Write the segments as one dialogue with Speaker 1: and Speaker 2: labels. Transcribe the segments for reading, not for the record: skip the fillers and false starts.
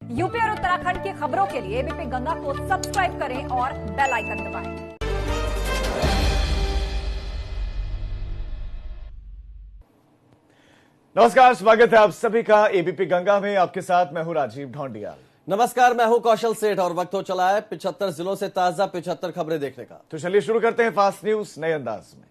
Speaker 1: UP और उत्तराखंड की खबरों के लिए एबीपी गंगा को सब्सक्राइब करें और बेल आइकन दबाएं।
Speaker 2: नमस्कार, स्वागत है आप सभी का एबीपी गंगा में। आपके साथ मैं हूं राजीव ढोंडिया।
Speaker 3: नमस्कार, मैं हूं कौशल सेठ और वक्त हो चला है 75 जिलों से ताजा 75 खबरें देखने का।
Speaker 2: तो चलिए शुरू करते हैं फास्ट न्यूज नए अंदाज में।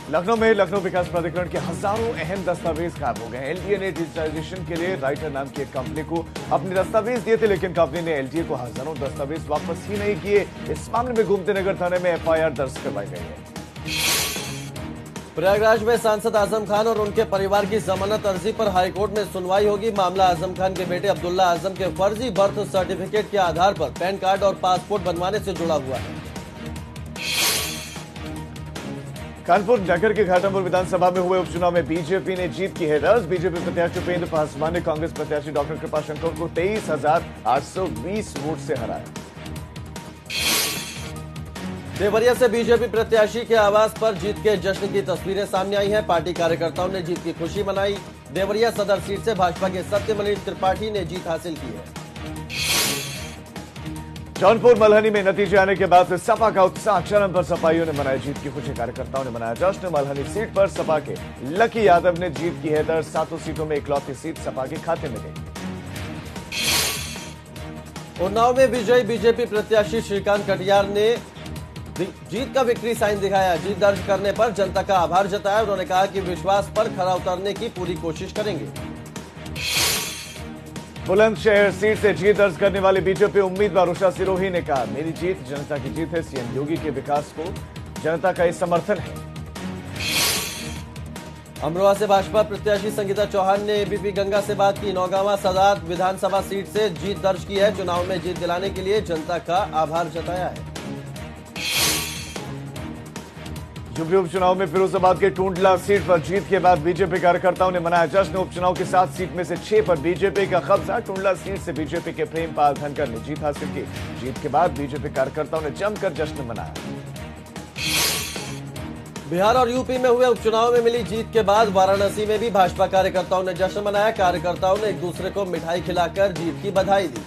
Speaker 2: लखनऊ में लखनऊ विकास प्राधिकरण के हजारों अहम दस्तावेज गायब हो गए। एलटीए ने डिजिटाइजेशन के लिए राइटर नाम की एक कंपनी को अपने दस्तावेज दिए थे, लेकिन कंपनी ने एलटीए को हजारों दस्तावेज वापस ही नहीं किए। इस मामले में गोमती नगर थाने में एफआईआर दर्ज करवाई गई है।
Speaker 3: प्रयागराज में सांसद आजम खान और उनके परिवार की जमानत अर्जी पर हाईकोर्ट में सुनवाई होगी। मामला आजम खान के बेटे अब्दुल्ला आजम के फर्जी बर्थ सर्टिफिकेट के आधार पर पैन कार्ड और पासपोर्ट बनवाने से जुड़ा हुआ है।
Speaker 2: कानपुर नगर के घाटमपुर विधानसभा में हुए उपचुनाव में बीजेपी ने जीत की है दर्ज। बीजेपी प्रत्याशी उपेंद्र पासवान ने कांग्रेस प्रत्याशी डॉक्टर कृपाशंकर को 23,820 वोट से हराया।
Speaker 3: देवरिया से बीजेपी प्रत्याशी के आवास पर जीत के जश्न की तस्वीरें सामने आई हैं। पार्टी कार्यकर्ताओं ने जीत की खुशी मनाई। देवरिया सदर सीट से भाजपा के सत्यमनीष त्रिपाठी ने जीत हासिल की है।
Speaker 2: जौनपुर मल्हनी में नतीजे आने के बाद सपा का उत्साह चरम पर। सपाइयों ने मनाया जीत की खुशी, कार्यकर्ताओं ने मनाया जश्न। मल्हनी सीट पर सपा के लकी यादव ने जीत की है दर्ज। 7 सीटों में इकलौती सीट सपा के खाते में गई।
Speaker 3: उन्नाव में विजयी बीजेपी प्रत्याशी श्रीकांत कटियार ने जीत का विक्ट्री साइन दिखाया। जीत दर्ज करने पर जनता का आभार जताया। उन्होंने कहा कि विश्वास पर खरा उतरने की पूरी कोशिश करेंगे।
Speaker 2: बुलंदशहर सीट से जीत दर्ज करने वाले बीजेपी उम्मीदवार उषा सिरोही ने कहा, मेरी जीत जनता की जीत है। सीएम योगी के विकास को जनता का इस समर्थन है।
Speaker 3: अमरोहा से भाजपा प्रत्याशी संगीता चौहान ने एबीपी गंगा से बात की। नौगांवा सदात विधानसभा सीट से जीत दर्ज की है। चुनाव में जीत दिलाने के लिए जनता का आभार जताया है।
Speaker 2: यूपी उपचुनाव में फिरोजाबाद के टूंडला सीट पर जीत के बाद बीजेपी कार्यकर्ताओं ने मनाया जश्न। उपचुनाव की 7 सीट में से 6 पर बीजेपी का कब्जा। टूंडला सीट से बीजेपी के प्रेमपाल धनकर ने जीत हासिल की। जीत के बाद बीजेपी कार्यकर्ताओं ने जमकर जश्न मनाया।
Speaker 3: बिहार और यूपी में हुए उपचुनाव में मिली जीत के बाद वाराणसी में भी भाजपा कार्यकर्ताओं ने जश्न मनाया। कार्यकर्ताओं ने एक दूसरे को मिठाई खिलाकर जीत की बधाई दी।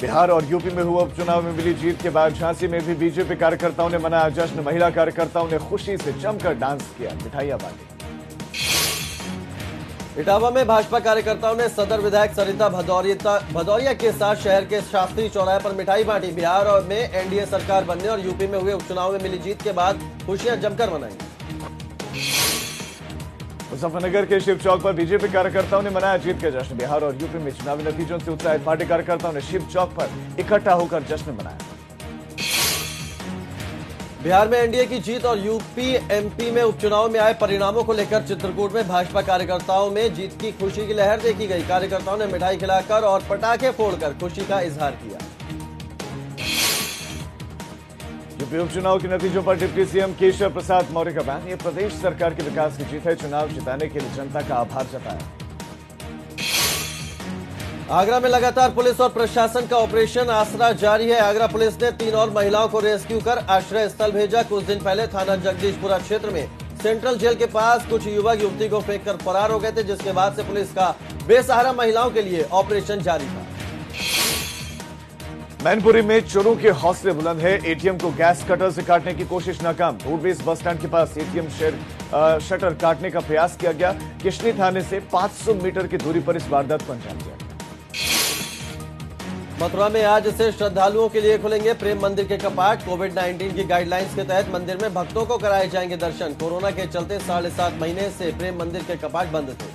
Speaker 2: बिहार और यूपी में हुए उपचुनाव में मिली जीत के बाद झांसी में भी बीजेपी कार्यकर्ताओं ने मनाया जश्न। महिला कार्यकर्ताओं ने खुशी से जमकर डांस किया, मिठाइयां बांटी।
Speaker 3: इटावा में भाजपा कार्यकर्ताओं ने सदर विधायक सरिता भदौरिया के साथ शहर के शास्त्री चौराहे पर मिठाई बांटी। बिहार में एनडीए सरकार बनने और यूपी में हुए उपचुनाव में मिली जीत के बाद खुशियां जमकर मनाई।
Speaker 2: मुजफ्फरनगर के शिव चौक पर बीजेपी कार्यकर्ताओं ने मनाया जीत का जश्न। बिहार और यूपी में चुनावी नतीजों से उत्साहित पार्टी कार्यकर्ताओं ने शिव चौक पर इकट्ठा होकर जश्न मनाया।
Speaker 3: बिहार में एनडीए की जीत और यूपी एमपी में उपचुनाव में आए परिणामों को लेकर चित्रकूट में भाजपा कार्यकर्ताओं में जीत की खुशी की लहर देखी गई। कार्यकर्ताओं ने मिठाई खिलाकर और पटाखे फोड़कर खुशी का इजहार किया।
Speaker 2: यूपी उपचुनाव के नतीजों पर डिप्टी सीएम केशव प्रसाद मौर्य का बयान, ये प्रदेश सरकार के विकास की जीत है। चुनाव जिताने के लिए जनता का आभार जताया।
Speaker 3: आगरा में लगातार पुलिस और प्रशासन का ऑपरेशन आसरा जारी है। आगरा पुलिस ने 3 और महिलाओं को रेस्क्यू कर आश्रय स्थल भेजा। कुछ दिन पहले थाना जगदीशपुरा क्षेत्र में सेंट्रल जेल के पास कुछ युवक युवती को फेंककर फरार हो गए थे, जिसके बाद से पुलिस का बेसहारा महिलाओं के लिए ऑपरेशन जारी था।
Speaker 2: मैनपुरी में चोरों के हौसले बुलंद है। एटीएम को गैस कटर से काटने की कोशिश नाकाम। रोडवेज बस स्टैंड के पास एटीएम शटर काटने का प्रयास किया गया। किशनी थाने से 500 मीटर की दूरी पर इस वारदात को अंजाम दिया गया।
Speaker 3: मथुरा में आज से श्रद्धालुओं के लिए खुलेंगे प्रेम मंदिर के कपाट। कोविड-19 की गाइडलाइंस के तहत मंदिर में भक्तों को कराए जाएंगे दर्शन। कोरोना के चलते 7.5 महीने से प्रेम मंदिर के कपाट बंद थे।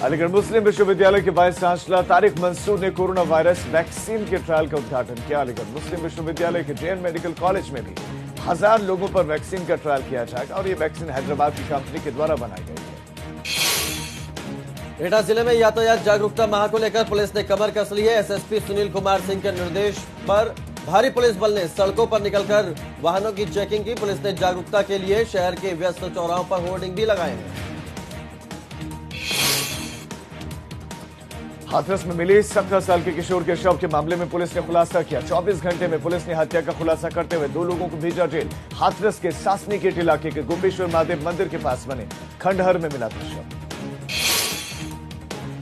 Speaker 2: अलीगढ़ मुस्लिम विश्वविद्यालय के वाइस चांसलर तारिक मंसूर ने कोरोना वायरस वैक्सीन के ट्रायल का उद्घाटन किया। अलीगढ़ मुस्लिम विश्वविद्यालय के जेएन मेडिकल कॉलेज में भी 1000 लोगों पर वैक्सीन का ट्रायल किया जाएगा और ये वैक्सीन हैदराबाद की कंपनी के द्वारा बनाई गई है।
Speaker 3: एटा जिले में यातायात जागरूकता माह को लेकर पुलिस ने कमर कस ली है। एसएसपी सुनील कुमार सिंह के निर्देश पर भारी पुलिस बल ने सड़कों पर निकलकर वाहनों की चेकिंग की। पुलिस ने जागरूकता के लिए शहर के व्यस्त चौराहों पर होर्डिंग भी लगाए हैं।
Speaker 2: हाथरस में मिली 17 साल के किशोर के शव के मामले में पुलिस ने खुलासा किया। 24 घंटे में पुलिस ने हत्या का खुलासा करते हुए 2 लोगों को भेजा जेल। हाथरस के सासनीकेट इलाके के गोपेश्वर महादेव मंदिर के पास बने खंडहर में मिला था शव।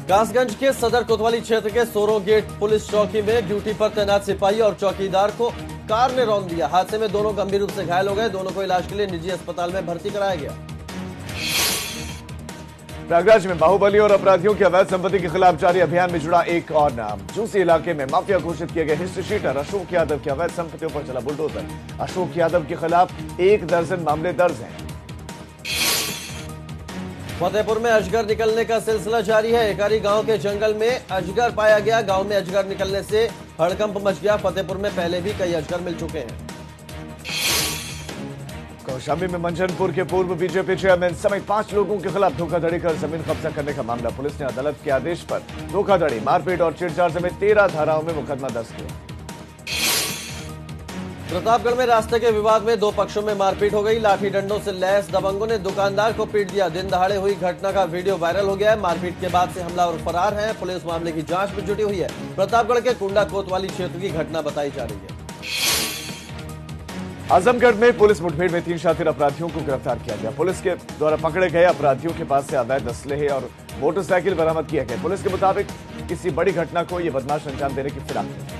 Speaker 3: कासगंज के सदर कोतवाली क्षेत्र के सोरो गेट पुलिस चौकी में ड्यूटी पर तैनात सिपाही और चौकीदार को कार ने रौंद दिया। हादसे में दोनों गंभीर रूप से घायल हो गए। दोनों को इलाज के लिए निजी अस्पताल में भर्ती कराया गया।
Speaker 2: प्रयागराज में बाहुबली और अपराधियों की अवैध संपत्ति के खिलाफ जारी अभियान में जुड़ा एक और नाम। जूसी इलाके में माफिया घोषित किए गए हिस्ट्री शीटर अशोक यादव की अवैध संपत्तियों पर चला बुलडोजर। अशोक यादव के खिलाफ 1 दर्जन मामले दर्ज हैं।
Speaker 3: फतेहपुर में अजगर निकलने का सिलसिला जारी है। एकारी गांव के जंगल में अजगर पाया गया। गांव में अजगर निकलने से हड़कंप मच गया। फतेहपुर में पहले भी कई अजगर मिल चुके हैं।
Speaker 2: कौशाम्बी में मंझनपुर के पूर्व बीजेपी चेयरमैन समेत 5 लोगों के खिलाफ धोखाधड़ी कर जमीन कब्जा करने का मामला। पुलिस ने अदालत के आदेश पर धोखाधड़ी, मारपीट और छेड़छाड़ समेत 13 धाराओं में मुकदमा दर्ज किया।
Speaker 3: प्रतापगढ़ में रास्ते के विवाद में 2 पक्षों में मारपीट हो गई। लाठी डंडों से लैस दबंगों ने दुकानदार को पीट दिया। दिन दहाड़े हुई घटना का वीडियो वायरल हो गया है। मारपीट के बाद से हमलावर फरार है। पुलिस मामले की जांच में जुटी हुई है। प्रतापगढ़ के कुंडा कोतवाली क्षेत्र की घटना बताई जा रही है।
Speaker 2: आजमगढ़ में पुलिस मुठभेड़ में 3 शातिर अपराधियों को गिरफ्तार किया गया। पुलिस के द्वारा पकड़े गए अपराधियों के पास से अवैध असलहे और मोटरसाइकिल बरामद किए गए। पुलिस के मुताबिक किसी बड़ी घटना को ये बदमाश अंजाम देने की फिराक में।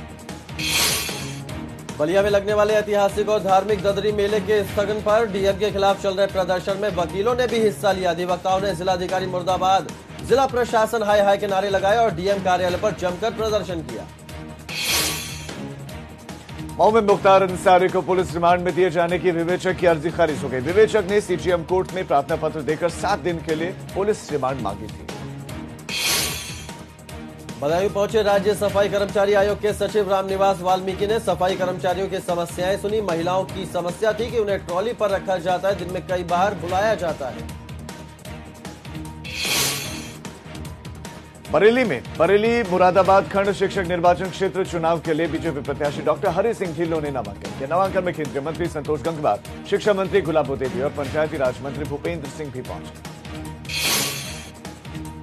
Speaker 3: बलिया में लगने वाले ऐतिहासिक और धार्मिक ददरी मेले के स्थगन पर डीएम के खिलाफ चल रहे प्रदर्शन में वकीलों ने भी हिस्सा लिया। अधिवक्ताओं ने जिलाधिकारी मुर्दाबाद, जिला प्रशासन हाय हाय के नारे लगाए और डीएम कार्यालय पर जमकर प्रदर्शन किया।
Speaker 2: मऊ में मुख्तार अंसारी को पुलिस रिमांड में दिए जाने की विवेचक की अर्जी खारिज हो गई। विवेचक ने सीजीएम कोर्ट में प्रार्थना पत्र देकर 7 दिन के लिए पुलिस रिमांड मांगी थी।
Speaker 3: बदायूं पहुंचे राज्य सफाई कर्मचारी आयोग के सचिव रामनिवास वाल्मीकि ने सफाई कर्मचारियों की समस्याएं सुनी। महिलाओं की समस्या थी कि उन्हें ट्रॉली पर रखा जाता है, दिन में कई बार बुलाया जाता है।
Speaker 2: बरेली मुरादाबाद खंड शिक्षक निर्वाचन क्षेत्र चुनाव के लिए बीजेपी प्रत्याशी डॉक्टर हरि सिंह ढिल्लों ने नामांकन किया। नामांकन में केंद्रीय मंत्री संतोष गंगवार, शिक्षा मंत्री गुलाबो देवी और पंचायती राज मंत्री भूपेंद्र सिंह भी पहुंचे।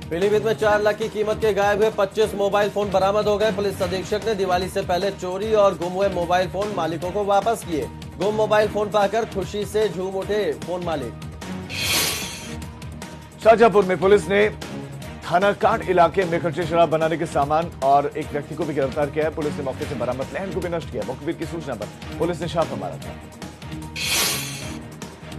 Speaker 3: पीलीभीत में 4 लाख की कीमत के गायब हुए 25 मोबाइल फोन बरामद हो गए। पुलिस अधीक्षक ने दिवाली से पहले चोरी और गुम हुए मोबाइल फोन मालिकों को वापस किए। गुम मोबाइल फोन पाकर खुशी से झूम उठे फोन मालिक।
Speaker 2: शाहजहांपुर में पुलिस ने थाना कांड इलाके में कच्चे शराब बनाने के सामान और एक व्यक्ति को भी गिरफ्तार किया है। पुलिस ने मौके से बरामद लैंड को भी नष्ट किया। मुखबिर की सूचना पर पुलिस ने छापा मारा था।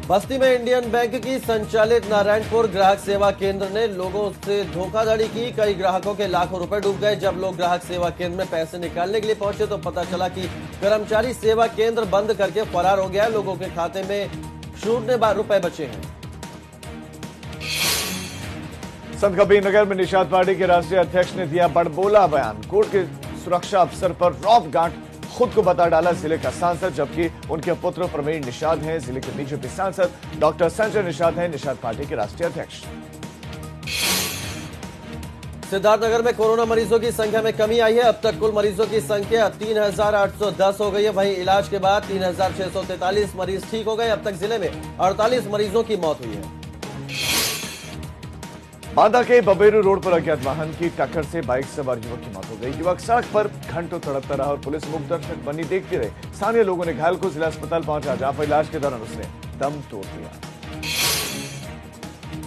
Speaker 3: बस्ती में इंडियन बैंक की संचालित नारायणपुर ग्राहक सेवा केंद्र ने लोगों से धोखाधड़ी की। कई ग्राहकों के लाखों रुपए डूब गए। जब लोग ग्राहक सेवा केंद्र में पैसे निकालने के लिए पहुंचे तो पता चला कि कर्मचारी सेवा केंद्र बंद करके फरार हो गया। लोगों के खाते में शून्य रुपए बचे हैं।
Speaker 2: संत कबीर नगर में निषाद पार्टी के राष्ट्रीय अध्यक्ष ने दिया बड़बोला बयान। कोर्ट के सुरक्षा अफसर पर रौब गांठ खुद को बता डाला जिले का सांसद, जबकि उनके पुत्र प्रवीण निषाद हैं। जिले के बीजेपी सांसद डॉक्टर संजय निषाद हैं निषाद पार्टी के राष्ट्रीय अध्यक्ष।
Speaker 3: सिद्धार्थनगर में कोरोना मरीजों की संख्या में कमी आई है। अब तक कुल मरीजों की संख्या 3810 हो गई है। वहीं इलाज के बाद 3643 मरीज ठीक हो गए। अब तक जिले में 48 मरीजों की मौत हुई है।
Speaker 2: बांदा के बबेरू रोड पर अज्ञात वाहन की टक्कर से बाइक सवार युवक की मौत हो गई। युवक सड़क पर घंटों तड़पता रहा और पुलिस मूक दर्शक बनी देखती रही। स्थानीय लोगों ने घायल को जिला अस्पताल पहुंचा, जहां पर इलाज के दौरान उसने दम तोड़ दिया।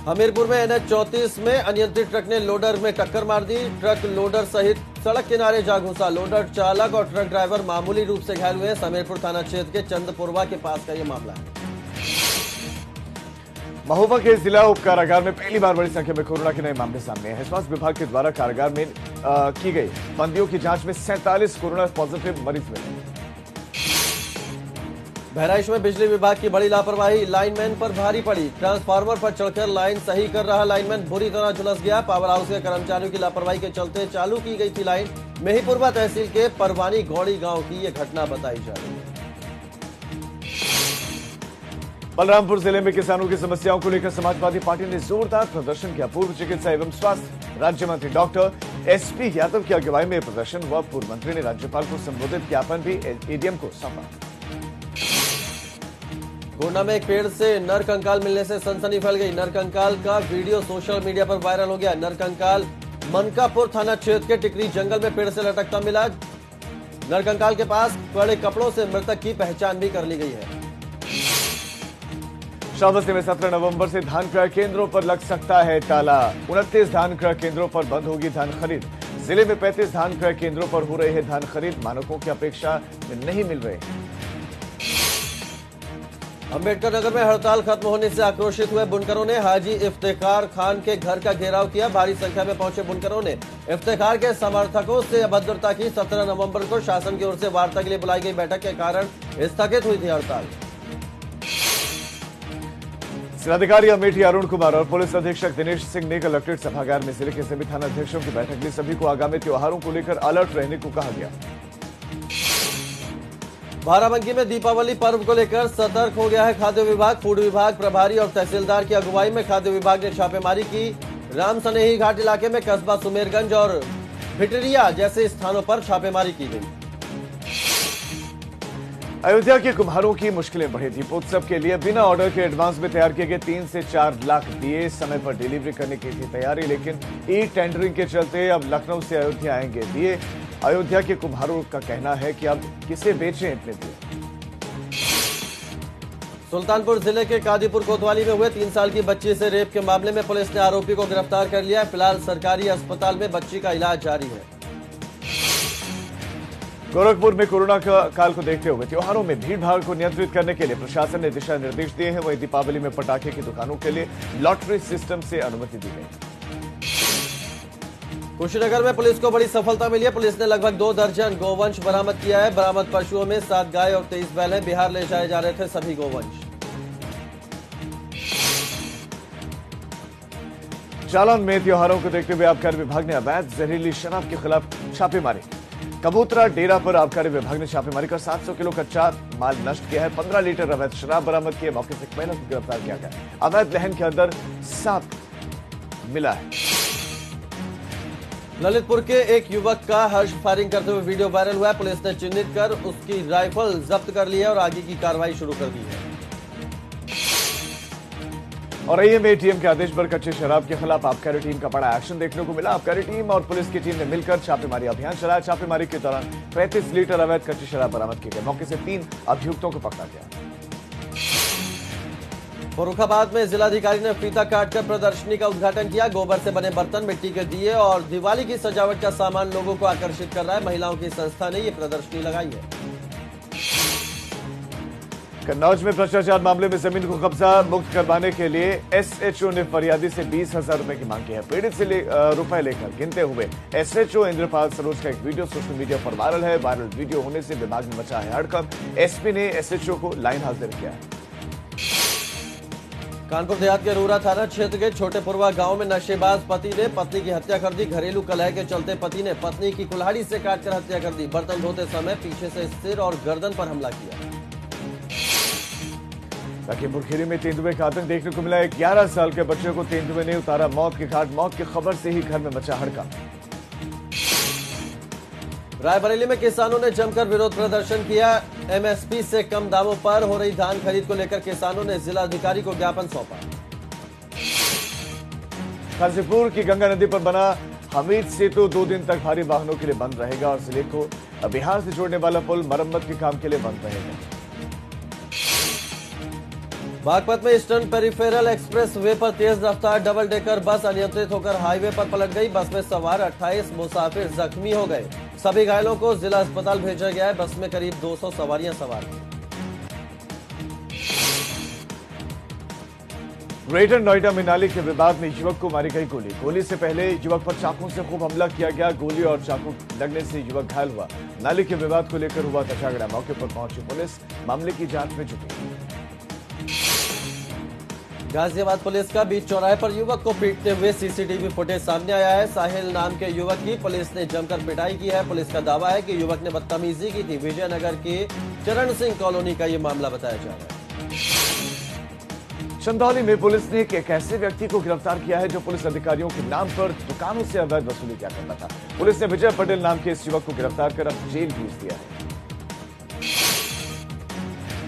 Speaker 3: हमीरपुर में NH 34 में अनियंत्रित ट्रक ने लोडर में टक्कर मार दी। ट्रक लोडर सहित सड़क किनारे जा घुसा। लोडर चालक और ट्रक ड्राइवर मामूली रूप से घायल हुए। हमीरपुर थाना क्षेत्र के चंदपुरवा के पास का यह मामला है।
Speaker 2: महोबा के जिला उप कारागार में पहली बार बड़ी संख्या में कोरोना के नए मामले सामने आए हैं। स्वास्थ्य विभाग के द्वारा कारागार में की गई बंदियों की जांच में 47 कोरोना पॉजिटिव मरीज मिले।
Speaker 3: बहराइच में बिजली विभाग की बड़ी लापरवाही लाइनमैन पर भारी पड़ी। ट्रांसफार्मर पर चढ़कर लाइन सही कर रहा लाइनमैन बुरी तरह झुलस गया। पावर हाउस के कर्मचारियों की लापरवाही के चलते चालू की गई थी लाइन। मेहीपुरवा तहसील के परवानी गौड़ी गांव की यह घटना बताई जा रही है।
Speaker 2: बलरामपुर जिले में किसानों की समस्याओं को लेकर समाजवादी पार्टी ने जोरदार प्रदर्शन किया। पूर्व चिकित्सा एवं स्वास्थ्य राज्य मंत्री डॉक्टर SP यादव की अगुवाई में प्रदर्शन हुआ। पूर्व मंत्री ने राज्यपाल को संबोधित ज्ञापन भी ADM को सौंपा।
Speaker 3: गोंडा में एक पेड़ से नर कंकाल मिलने से सनसनी फैल गई। नर कंकाल का वीडियो सोशल मीडिया पर वायरल हो गया। नर कंकाल मनकापुर थाना क्षेत्र के टिकरी जंगल में पेड़ से लटकता मिला। नरकंकाल के पास पड़े कपड़ों से मृतक की पहचान भी कर ली गई है।
Speaker 2: श्रावस्ती में 17 नवंबर से धान क्रय केंद्रों पर लग सकता है ताला। 29 धान क्रय केंद्रों पर बंद होगी धान खरीद। जिले में 35 धान क्रय केंद्रों पर हो रही है धान खरीद। मानकों की अपेक्षा में नहीं मिल रहे।
Speaker 3: अंबेडकर नगर में हड़ताल खत्म होने से आक्रोशित हुए बुनकरों ने हाजी इफ्तिखार खान के घर का घेराव किया। भारी संख्या में पहुंचे बुनकरों ने इफ्तिखार के समर्थकों से अभद्रता की। 17 नवंबर को शासन की ओर से वार्ता के लिए बुलाई गई बैठक के कारण स्थगित हुई थी हड़ताल।
Speaker 2: जिलाधिकारी अमेठी अरुण कुमार और पुलिस अधीक्षक दिनेश सिंह ने कलेक्ट्रेट सभागार में जिले के सभी थाना अध्यक्षों की बैठक ली। सभी को आगामी त्योहारों को लेकर अलर्ट रहने को कहा गया।
Speaker 3: बाराबंकी में दीपावली पर्व को लेकर सतर्क हो गया है खाद्य विभाग। फूड विभाग प्रभारी और तहसीलदार की अगुवाई में खाद्य विभाग ने छापेमारी की। राम सनेही घाट इलाके में कस्बा सुमेरगंज और भिटरिया जैसे स्थानों पर छापेमारी की गई।
Speaker 2: अयोध्या के कुम्हारों की मुश्किलें बढ़ी। दीपोत्सव के लिए बिना ऑर्डर के एडवांस में तैयार किए गए 3 से 4 लाख दिए समय पर डिलीवरी करने की थी तैयारी, लेकिन ई टेंडरिंग के चलते अब लखनऊ से अयोध्या आएंगे दिए। अयोध्या के कुम्हारों का कहना है कि अब किसे बेचें इतने दिए।
Speaker 3: सुल्तानपुर जिले के कादीपुर कोतवाली में हुए 3 साल की बच्ची से रेप के मामले में पुलिस ने आरोपी को गिरफ्तार कर लिया। फिलहाल सरकारी अस्पताल में बच्ची का इलाज जारी है।
Speaker 2: गोरखपुर में कोरोना काल को देखते हुए त्योहारों में भीड़ भाड़ को नियंत्रित करने के लिए प्रशासन ने दिशा निर्देश दिए हैं। वहीं दीपावली में पटाखे की दुकानों के लिए लॉटरी सिस्टम से अनुमति दी गई।
Speaker 3: कुशीनगर में पुलिस को बड़ी सफलता मिली है। पुलिस ने लगभग 2 दर्जन गोवंश बरामद किया है। बरामद पशुओं में 7 गाय और 23 बैल हैं। बिहार ले जाए जा रहे थे सभी गोवंश।
Speaker 2: जालौन में त्योहारों को देखते हुए आबकारी विभाग ने अवैध जहरीली शराब के खिलाफ छापेमारी। कबूतरा डेरा पर आबकारी विभाग ने छापेमारी कर 700 किलो कच्चा माल नष्ट किया है। 15 लीटर अवैध शराब बरामद किए। मौके से एक महिला को गिरफ्तार किया गया। अवैध लहन के अंदर सांप मिला है।
Speaker 3: ललितपुर के एक युवक का हर्ष फायरिंग करते हुए वीडियो वायरल हुआ है। पुलिस ने चिन्हित कर उसकी राइफल जब्त कर ली है और आगे की कार्रवाई शुरू कर दी है।
Speaker 2: और आईएम एटीएम के आदेश पर कच्चे शराब के खिलाफ आबकारी टीम का बड़ा एक्शन देखने को मिला। आबकारी टीम और पुलिस की टीम ने मिलकर छापेमारी अभियान चलाया। छापेमारी के दौरान 35 लीटर अवैध कच्ची शराब बरामद की गई। मौके से 3 अभियुक्तों को पकड़ा गया।
Speaker 3: फर्रुखाबाद में जिलाधिकारी ने फीता काटकर प्रदर्शनी का उद्घाटन किया। गोबर से बने बर्तन, मिट्टी के दिए और दिवाली की सजावट का सामान लोगों को आकर्षित कर रहा है। महिलाओं की संस्था ने ये प्रदर्शनी लगाई है।
Speaker 2: कन्नौज में भ्रष्टाचार मामले में जमीन को कब्जा मुक्त करवाने के लिए एसएचओ ने फरियादी से 20,000 रुपए की मांग की है। पीड़ित से रुपए लेकर गिनते हुए एसएचओ इंद्रपाल सरोज का एक वीडियो सोशल मीडिया पर वायरल है। वायरल वीडियो होने से विभाग में मचा है हड़कंप। एसपी ने एसएचओ को लाइन हाजिर किया है।
Speaker 3: कानपुर देहात के रूरा थाना क्षेत्र के छोटेपुरवा गांव में नशेबाज पति ने पत्नी की हत्या कर दी। घरेलू कलह के चलते पति ने पत्नी की कुल्हाड़ी से काटकर हत्या कर दी। बर्तन धोते समय पीछे से सिर और गर्दन पर हमला किया।
Speaker 2: लखीमपुर खीरी में तेंदुए का आतंक देखने को मिला है। 11 साल के बच्चे को तेंदुए ने उतारा मौत के घाट। मौत की खबर से ही घर में मचा हड़कंप।
Speaker 3: रायबरेली में किसानों ने जमकर विरोध प्रदर्शन किया। एमएसपी से कम दामों पर हो रही धान खरीद को लेकर किसानों ने जिलाधिकारी को ज्ञापन सौंपा।
Speaker 2: गाजीपुर की गंगा नदी पर बना हमीद सेतु 2 दिन तक भारी वाहनों के लिए बंद रहेगा और जिले को बिहार से जोड़ने वाला पुल मरम्मत के काम के लिए बंद रहेगा।
Speaker 3: बागपत में ईस्टर्न पेरिफेरल एक्सप्रेस वे पर तेज रफ्तार डबल डेकर बस अनियंत्रित होकर हाईवे पर पलट गई। बस में सवार 28 मुसाफिर जख्मी हो गए। सभी घायलों को जिला अस्पताल भेजा गया है। बस में करीब 200 सवारियां सवार थीं।
Speaker 2: ग्रेटर नोएडा में नाली के विवाद में युवक को मारी गई गोली। गोली से पहले युवक पर चाकू से खूब हमला किया गया। गोली और चाकू लगने से युवक घायल हुआ। नाली के विवाद को लेकर हुआ तगड़ा। मौके पर पहुंची पुलिस मामले की जांच में जुटी।
Speaker 3: गाजियाबाद पुलिस का बीच चौराहे पर युवक को पीटते हुए सीसीटीवी फुटेज सामने आया है। साहिल नाम के युवक की पुलिस ने जमकर पिटाई की है। पुलिस का दावा है कि युवक ने बदतमीजी की थी। विजयनगर के चरण सिंह कॉलोनी का ये मामला बताया जा रहा है।
Speaker 2: चंदौली में पुलिस ने एक ऐसे व्यक्ति को गिरफ्तार किया है जो पुलिस अधिकारियों के नाम पर दुकानों से अवैध वसूली किया करता था। पुलिस ने विजय पटेल नाम के इस युवक को गिरफ्तार कर अब जेल भेज दिया है।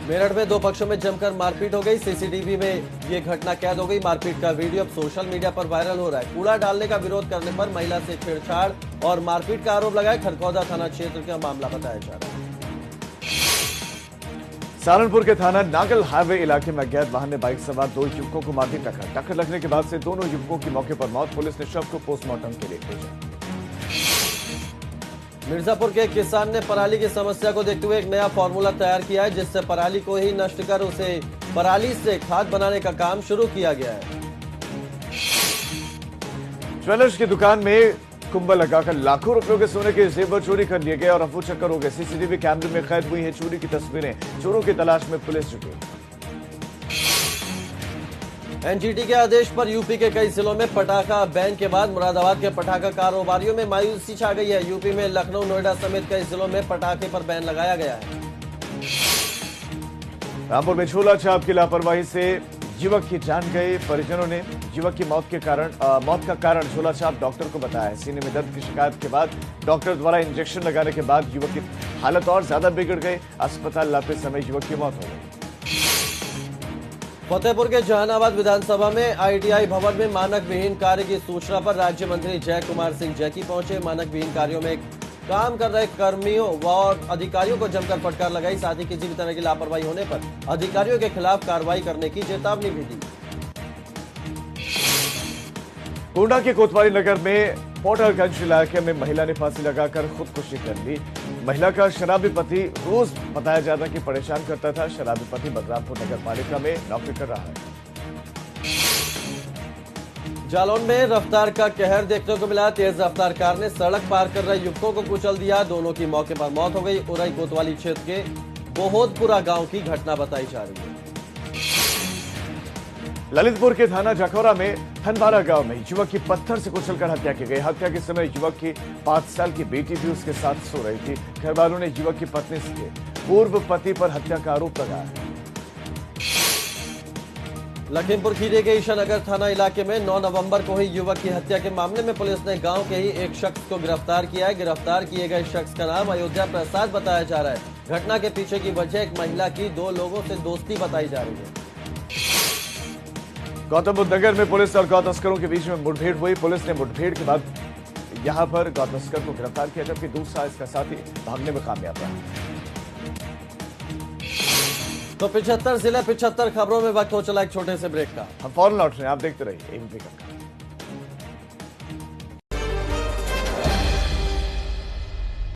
Speaker 3: मेरठ में दो पक्षों में जमकर मारपीट हो गई। सीसीटीवी में ये घटना कैद हो गई। मारपीट का वीडियो अब सोशल मीडिया पर वायरल हो रहा है। कूड़ा डालने का विरोध करने पर महिला से छेड़छाड़ और मारपीट का आरोप लगाया। खरखौदा थाना क्षेत्र का मामला बताया जा रहा है।
Speaker 2: सहारनपुर के थाना नागल हाईवे इलाके में अज्ञात वाहन ने बाइक सवार दो युवकों को मार दी टक्कर। टक्कर लगने के बाद से दोनों युवकों की मौके पर मौत। पुलिस ने शव को पोस्टमार्टम के लिए भेजा।
Speaker 3: मिर्जापुर के एक किसान ने पराली की समस्या को देखते हुए एक नया फॉर्मूला तैयार किया है, जिससे पराली को ही नष्ट कर उसे पराली से खाद बनाने का काम शुरू किया गया है।
Speaker 2: ज्वेलर्स की दुकान में कुंभल लगाकर लाखों रुपयों के सोने के जेवर चोरी कर लिए गए और अफू चक्कर हो गए। सीसीटीवी कैमरे में कैद हुई है चोरी की तस्वीरें। चोरों की तलाश में पुलिस जुटी।
Speaker 3: एनजीटी के आदेश पर यूपी के कई जिलों में पटाखा बैन के बाद मुरादाबाद के पटाखा कारोबारियों में मायूसी छा गई है। यूपी में लखनऊ, नोएडा समेत कई जिलों में पटाखे पर बैन लगाया गया है।
Speaker 2: रामपुर में झोला छाप की लापरवाही से युवक की जान गई। परिजनों ने युवक की मौत का कारण झोला छाप डॉक्टर को बताया है। सीने में दर्द की शिकायत के बाद डॉक्टर द्वारा इंजेक्शन लगाने के बाद युवक की हालत और ज्यादा बिगड़ गई। अस्पताल लाते समय युवक की मौत हो गई।
Speaker 3: फतेहपुर के जहानाबाद विधानसभा में आईटीआई भवन में मानक विहीन कार्य की सूचना पर राज्य मंत्री जय कुमार सिंह जैकी पहुंचे। मानक विहीन कार्यों में काम कर रहे कर्मियों व अधिकारियों को जमकर फटकार लगाई। साथ ही किसी भी तरह की लापरवाही होने पर अधिकारियों के खिलाफ कार्रवाई करने की चेतावनी भी दी।
Speaker 2: गोंडा के कोतवाली नगर में पोटरगंज इलाके में महिला ने फांसी लगाकर खुदकुशी कर ली। महिला का शराबी पति रोज बताया जाता कि परेशान करता था। शराबी पति बलरामपुर नगर पालिका में नौकरी कर रहा है।
Speaker 3: जालौन में रफ्तार का कहर देखने को मिला। तेज रफ्तार कार ने सड़क पार कर रहे युवकों को कुचल दिया। दोनों की मौके पर मौत हो गई। उरई कोतवाली क्षेत्र के बोहोदपुरा गांव की घटना बताई जा रही है।
Speaker 2: ललितपुर के थाना जखौरा में थनबारा गांव में युवक की पत्थर से कुचलकर हत्या की गई। हत्या के समय युवक की 5 साल की बेटी भी उसके साथ सो रही थी। घर वालों ने युवक की पत्नी से पूर्व पति पर हत्या का आरोप लगाया।
Speaker 3: लखीमपुर खीरी के ईशानगर थाना इलाके में 9 नवंबर को हुई युवक की हत्या के मामले में पुलिस ने गांव के ही एक शख्स को गिरफ्तार किया है। गिरफ्तार किए गए शख्स का नाम अयोध्या प्रसाद बताया जा रहा है। घटना के पीछे की वजह एक महिला की 2 लोगों से दोस्ती बताई जा रही है।
Speaker 2: गौतम बुद्ध नगर में पुलिस और गौ तस्करों के बीच में मुठभेड़ हुई। पुलिस ने मुठभेड़ के बाद यहां पर गौ तस्कर को गिरफ्तार किया, जबकि दूसरा इसका साथी भागने में कामयाब रहा। तो 75 जिले 75 खबरों में वक्त हो चला एक छोटे से ब्रेक का। हम फौरन लौट रहे हैं, आप देखते रहिए एबीपी का।